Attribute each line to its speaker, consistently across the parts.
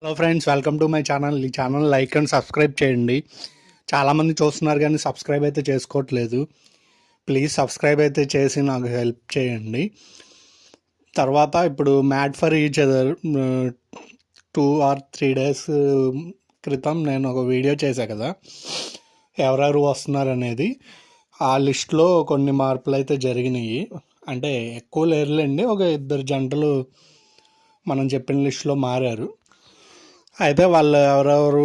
Speaker 1: Hello friends, welcome to my channel. ఈ channel like and subscribe చేయండి. చాలామంది చూస్తున్నారు కానీ సబ్స్క్రైబ్ అయితే చేసుకోవట్లేదు. ప్లీజ్ సబ్స్క్రైబ్ అయితే చేసి నాకు హెల్ప్ చేయండి. తర్వాత ఇప్పుడు mad for each other 2 or 3 days క్రితం నేను ఒక వీడియో చేశాను కదా, ఎవరెవరు వస్తున్నారు అనేది. ఆ లిస్ట్లో కొన్ని మార్పులు అయితే జరిగినాయి. అంటే ఎక్కువ లేరులేండి, ఒక 2 జంటలు మనం చెప్పిన లిస్టులో మారారు. అయితే వాళ్ళు ఎవరెవరు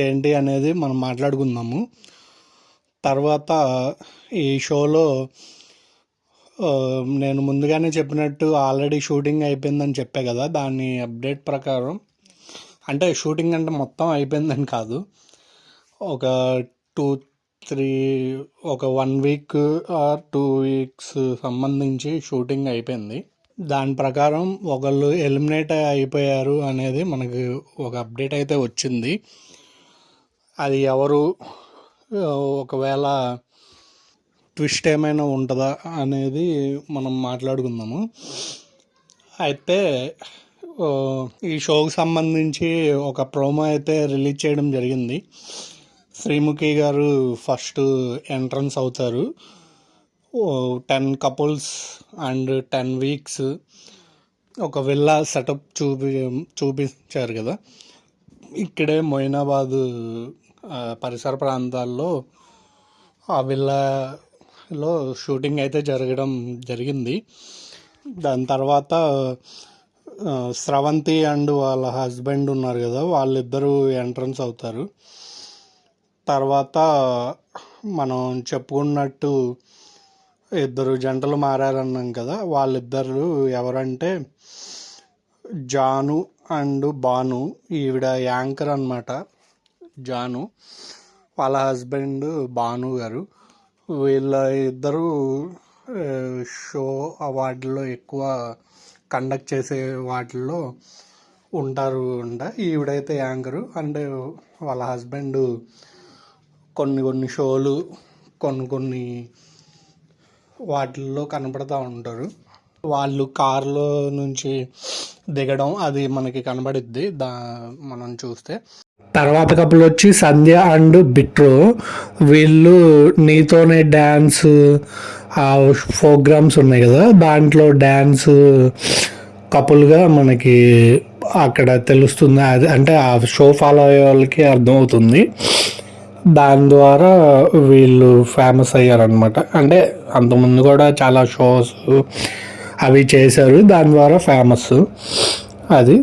Speaker 1: ఏంటి అనేది మనం మాట్లాడుకుందాము. తర్వాత ఈ షోలో నేను ముందుగానే చెప్పినట్టు ఆల్రెడీ షూటింగ్ అయిపోయిందని చెప్పా కదా, దాని అప్డేట్ ప్రకారం, అంటే షూటింగ్ అంటే మొత్తం అయిపోయిందని కాదు, ఒక 2-3 ఒక 1 week ఆర్ 2 weeks సంబంధించి షూటింగ్ అయిపోయింది. దాని ప్రకారం ఒకళ్ళు ఎలిమినేట్ అయిపోయారు అనేది మనకు ఒక అప్డేట్ అయితే వచ్చింది. అది ఎవరు, ఒకవేళ ట్విస్ట్ ఏమైనా ఉంటుందా అనేది మనం మాట్లాడుకుందాము. అయితే ఈ షోకి సంబంధించి ఒక ప్రోమో అయితే రిలీజ్ చేయడం జరిగింది. శ్రీముఖి గారు ఫస్ట్ ఎంట్రన్స్ అవుతారు. 10 couples అండ్ 10 weeks ఒక విల్లా సెటప్ చూపించారు కదా. ఇక్కడే మొయినాబాద్ పరిసర ప్రాంతాల్లో ఆ విల్లాలో షూటింగ్ అయితే జరిగింది. దాని తర్వాత స్రవంతి అండ్ వాళ్ళ హస్బెండ్ ఉన్నారు కదా, వాళ్ళిద్దరూ ఎంట్రన్స్ అవుతారు. తర్వాత మనం చెప్పుకున్నట్టు 2 జంటలు మారారన్నాం కదా, వాళ్ళిద్దరు ఎవరంటే జాను అండ్ బాను. ఈవిడ యాంకర్ అన్నమాట, జాను. వాళ్ళ హస్బెండ్ భాను గారు. వీళ్ళ ఇద్దరు షో అవార్డులో ఎక్కువ కండక్ట్ చేసే వాటిల్లో ఉంటారు అంట. ఈవిడైతే యాంకరు, అంటే వాళ్ళ హస్బెండ్ కొన్ని షోలు కొన్ని వాటిల్లో కనపడుతూ ఉంటారు. వాళ్ళు కారులో నుంచి దిగడం అది మనకి కనబడిద్ది మనం చూస్తే. తర్వాత కపుల్ వచ్చి సంధ్య అండ్ బిట్రో. వీళ్ళు నీతోనే డ్యాన్స్ ప్రోగ్రామ్స్ ఉన్నాయి కదా, దాంట్లో డ్యాన్స్ కపుల్గా మనకి అక్కడ తెలుస్తుంది. అది అంటే ఆ షో ఫాలో అయ్యే వాళ్ళకి అర్థమవుతుంది. దాని ద్వారా వీళ్ళు ఫేమస్ అయ్యారనమాట. అంటే అంతకుముందు కూడా చాలా షోస్ అవి చేశారు, దాని ద్వారా ఫేమస్ అది.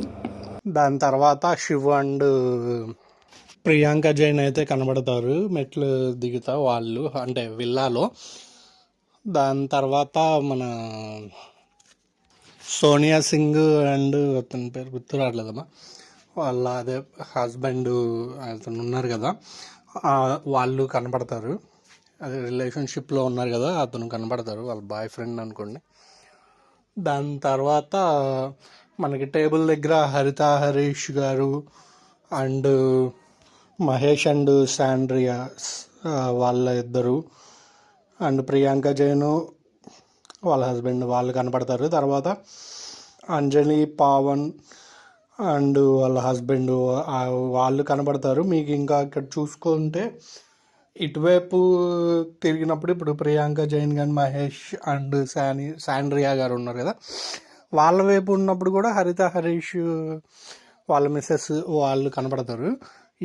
Speaker 1: దాని తర్వాత శివ్ అండ్ ప్రియాంక జైన్ అయితే కనబడతారు మెట్లు దిగుతా వాళ్ళు, అంటే విల్లాలో. దాని తర్వాత మన సోనియా సింగ్ అండ్ అతని పేరు గుర్తు రావట్లేదమ్మా, వాళ్ళ అదే హస్బెండ్ అతను ఉన్నారు కదా, వాళ్ళు కనపడతారు. అదే రిలేషన్షిప్లో ఉన్నారు కదా, అతను కనపడతారు, వాళ్ళ బాయ్ ఫ్రెండ్ అనుకోండి. దాని తర్వాత మనకి టేబుల్ దగ్గర హరిత హరీష్ గారు అండ్ మహేష్ అండ్ శాండ్రియా వాళ్ళ ఇద్దరు, అండ్ ప్రియాంక జైన్ వాళ్ళ హస్బెండ్ వాళ్ళు కనపడతారు. తర్వాత అంజలి పావన్ అండ్ వాళ్ళ హస్బెండ్ వాళ్ళు కనపడతారు. మీకు ఇంకా ఇక్కడ చూసుకుంటే ఇటువైపు తిరిగినప్పుడు ఇప్పుడు ప్రియాంక జైన్ కానీ మహేష్ అండ్ శాండ్రియా గారు ఉన్నారు కదా, వాళ్ళ వైపు ఉన్నప్పుడు కూడా హరిత హరీష్ వాళ్ళ మిస్సెస్ వాళ్ళు కనపడతారు.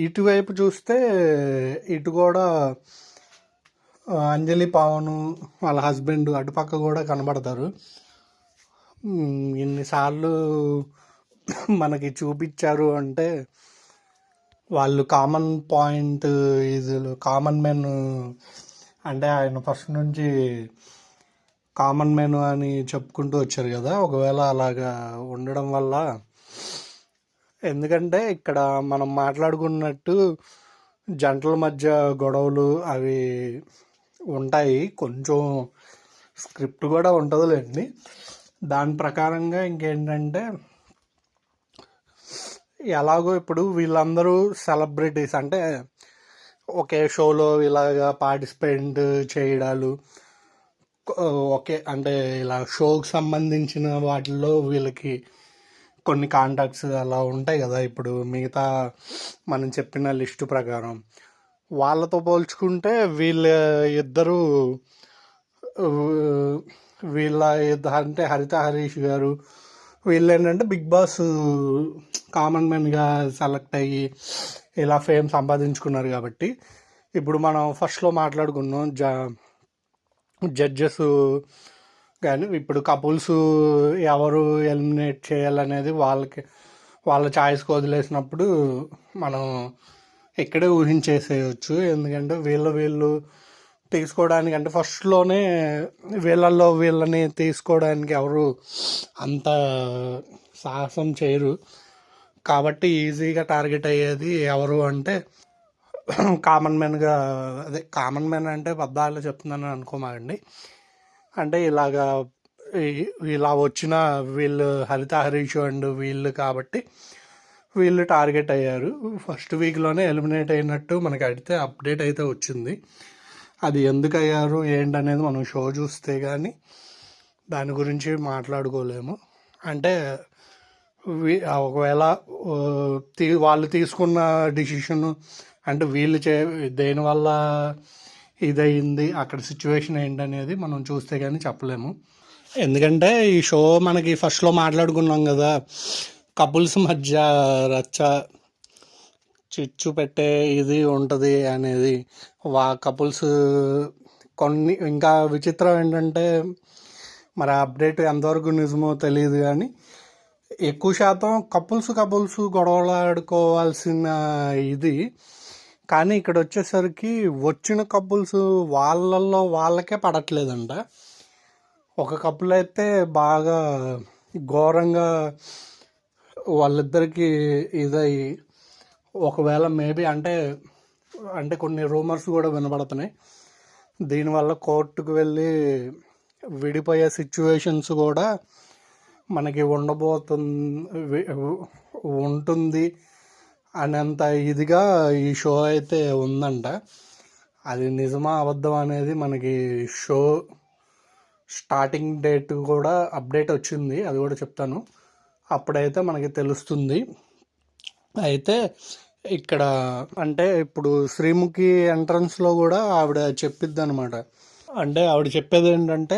Speaker 1: ఇటువైపు చూస్తే ఇటు కూడా అంజలి పావను వాళ్ళ హస్బెండ్ అటుపక్క కూడా కనబడతారు. ఇన్నిసార్లు మనకి చూపించారు అంటే వాళ్ళు common point is common men, అంటే ఆయన ఫస్ట్ నుంచి కామన్ మెన్ అని చెప్పుకుంటూ వచ్చారు కదా. ఒకవేళ అలాగా ఉండడం వల్ల, ఎందుకంటే ఇక్కడ మనం మాట్లాడుకున్నట్టు జంటల మధ్య గొడవలు అవి ఉంటాయి, కొంచెం స్క్రిప్ట్ కూడా ఉంటుందిలేండి. దాని ప్రకారంగా ఇంకేంటంటే, ఎలాగో ఇప్పుడు వీళ్ళందరూ సెలబ్రిటీస్, అంటే ఒకే షోలో ఇలాగా పార్టిసిపేట్ చేయడాలు, ఓకే అంటే ఇలా షోకి సంబంధించిన వాటిల్లో వీళ్ళకి కొన్ని కాంటాక్ట్స్ అలా ఉంటాయి కదా. ఇప్పుడు మిగతా మనం చెప్పిన లిస్టు ప్రకారం వాళ్ళతో పోల్చుకుంటే వీళ్ళ ఇద్దరు వీళ్ళ అంటే హరిత హరీష్ గారు వీళ్ళు ఏంటంటే బిగ్ బాస్ కామన్ మ్యాన్గా సెలెక్ట్ అయ్యి ఇలా ఫేమ్ సంపాదించుకున్నారు కాబట్టి ఇప్పుడు మనం ఫస్ట్లో మాట్లాడుకున్నాం జడ్జెస్ కానీ ఇప్పుడు కపుల్స్ ఎవరు ఎలిమినేట్ చేయాలనేది వాళ్ళ చాయిస్కి వదిలేసినప్పుడు మనం ఇక్కడే ఊహించేసేయచ్చు. ఎందుకంటే వీళ్ళు తీసుకోవడానికి అంటే ఫస్ట్లోనే వీళ్ళల్లో వీళ్ళని తీసుకోవడానికి ఎవరు అంత సాహసం చేయరు కాబట్టి ఈజీగా టార్గెట్ అయ్యేది ఎవరు అంటే కామన్ మ్యాన్గా. అదే కామన్ మ్యాన్ అంటే పద్దాలు చెప్తున్నాను అనుకోమాకండి. అంటే ఇలా వచ్చిన వీళ్ళు హరిత హరీష్ అండ్ వీళ్ళు కాబట్టి వీళ్ళు టార్గెట్ అయ్యారు. ఫస్ట్ వీక్లోనే ఎలిమినేట్ అయినట్టు మనకి అప్డేట్ అయితే వచ్చింది. అది ఎందుకు అయ్యారు ఏంటనేది మనం షో చూస్తే కానీ దాని గురించి మాట్లాడుకోలేము. అంటే ఒకవేళ వాళ్ళు తీసుకున్న డిసిషన్ అంటే వీళ్ళు దేనివల్ల ఇదయింది అక్కడ సిచ్యువేషన్ ఏంటనేది మనం చూస్తే కానీ చెప్పలేము. ఎందుకంటే ఈ షో మనకి ఫస్ట్లో మాట్లాడుకున్నాం కదా, కపుల్స్ మధ్య రచ్చ చిచ్చు పెట్టే ఇది ఉంటుంది అనేది. కపుల్స్ కొన్ని ఇంకా విచిత్రం ఏంటంటే మరి అప్డేట్ ఎంతవరకు నిజమో తెలియదు కానీ ఎక్కువ శాతం కపుల్స్ గొడవలాడుకోవాల్సిన ఇది. కానీ ఇక్కడ వచ్చేసరికి వచ్చిన కపుల్స్ వాళ్ళకే పడట్లేదంట. ఒక కపుల్ అయితే బాగా ఘోరంగా వాళ్ళిద్దరికి ఇదై ఒకవేళ మేబీ అంటే కొన్ని రూమర్స్ కూడా వినబడుతున్నాయి. దీనివల్ల కోర్టుకు వెళ్ళి విడిపోయే సిచ్యువేషన్స్ కూడా మనకి ఉంటుంది అనేంత ఇదిగా ఈ షో అయితే ఉందంట. అది నిజమా అబద్ధం అనేది మనకి షో స్టార్టింగ్ డేట్ కూడా అప్డేట్ వచ్చింది, అది కూడా చెప్తాను, అప్పుడైతే మనకి తెలుస్తుంది. అయితే ఇక్కడ అంటే ఇప్పుడు శ్రీముఖి ఎంట్రన్స్లో కూడా ఆవిడ చెప్పిద్ది అనమాట. అంటే ఆవిడ చెప్పేది ఏంటంటే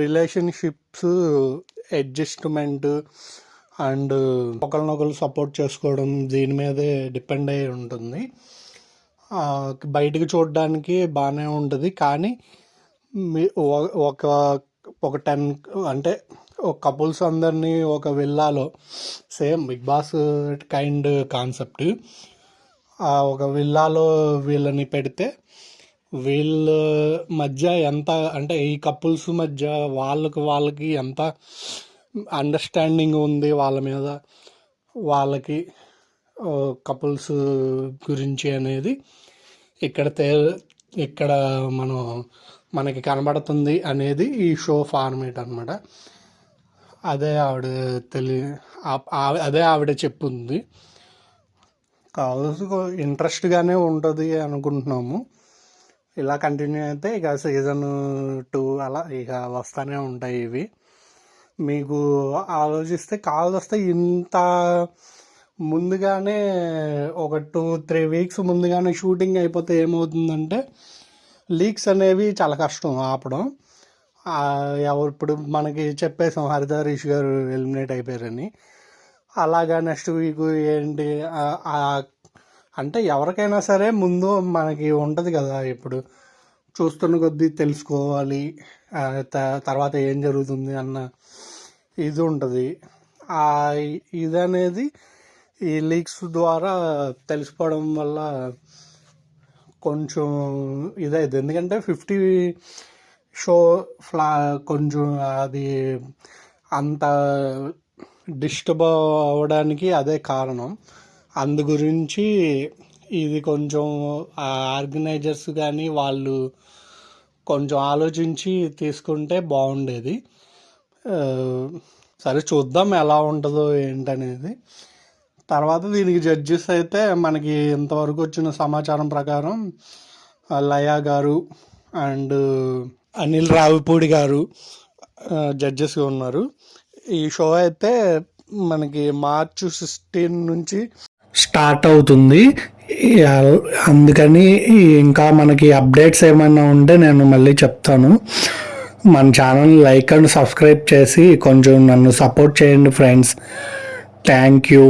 Speaker 1: రిలేషన్షిప్స్ అడ్జస్ట్మెంట్ అండ్ ఒకరినొకరు సపోర్ట్ చేసుకోవడం దీని మీదే డిపెండ్ అయి ఉంటుంది. బయటకు చూడడానికి బాగానే ఉంటుంది కానీ ఒక 10 అంటే ఒక కపుల్స్ అందరినీ ఒక విల్లాలో same Bigg Boss kind concept ఒక విల్లాలో వీళ్ళని పెడితే వీళ్ళ మధ్య ఎంత అంటే ఈ కపుల్స్ మధ్య వాళ్ళకి ఎంత అండర్స్టాండింగ్ ఉంది వాళ్ళ మీద వాళ్ళకి కపుల్స్ గురించి అనేది ఇక్కడ మనకి కనబడుతుంది అనేది ఈ షో ఫార్మేట్ అనమాట. అదే ఆవిడ చెప్పింది. కావాల్సి ఇంట్రెస్ట్గానే ఉంటుంది అనుకుంటున్నాము. ఇలా కంటిన్యూ అయితే ఇక సీజన్ 2 అలా ఇక వస్తూనే ఉంటాయి ఇవి. మీకు ఆలోచిస్తే కావాల్సి ఇంత ముందుగానే ఒక 2-3 వీక్స్ ముందుగానే షూటింగ్ అయిపోతే ఏమవుతుందంటే లీక్స్ అనేవి చాలా కష్టం ఆపడం. ఇప్పుడు మనకి చెప్పేసాం హరిత హరీష్ గారు ఎలిమినేట్ అయిపోయారని. అలాగా నెక్స్ట్ వీక్ ఏంటి అంటే ఎవరికైనా సరే ముందు మనకి ఉంటుంది కదా, ఇప్పుడు చూస్తున్న కొద్దీ తెలుసుకోవాలి తర్వాత ఏం జరుగుతుంది అన్న ఇది ఉంటుంది. ఇది అనేది ఈ లీక్స్ ద్వారా తెలిసిపోవడం వల్ల కొంచెం ఇదైతే, ఎందుకంటే 50 షో కొంచెం అది అంత డిస్టర్బ్ అవ్వడానికి అదే కారణం. అందు గురించి ఇది కొంచెం ఆర్గనైజర్స్ కానీ వాళ్ళు కొంచెం ఆలోచించి తీసుకుంటే బాగుండేది. సరే చూద్దాం ఎలా ఉంటుందో ఏంటనేది. తర్వాత దీనికి జడ్జెస్ అయితే మనకి ఇంతవరకు వచ్చిన సమాచారం ప్రకారం లయా గారు అండ్ అనిల్ రావిపూడి గారు జడ్జెస్గా ఉన్నారు. ఈ షో అయితే మనకి మార్చ్ 16 నుంచి స్టార్ట్ అవుతుంది. అందుకని ఇంకా మనకి అప్డేట్స్ ఏమైనా ఉంటే నేను మళ్ళీ చెప్తాను. మన ఛానల్ లైక్ అండ్ సబ్స్క్రైబ్ చేసి కొంచెం నన్ను సపోర్ట్ చేయండి ఫ్రెండ్స్. Thank you.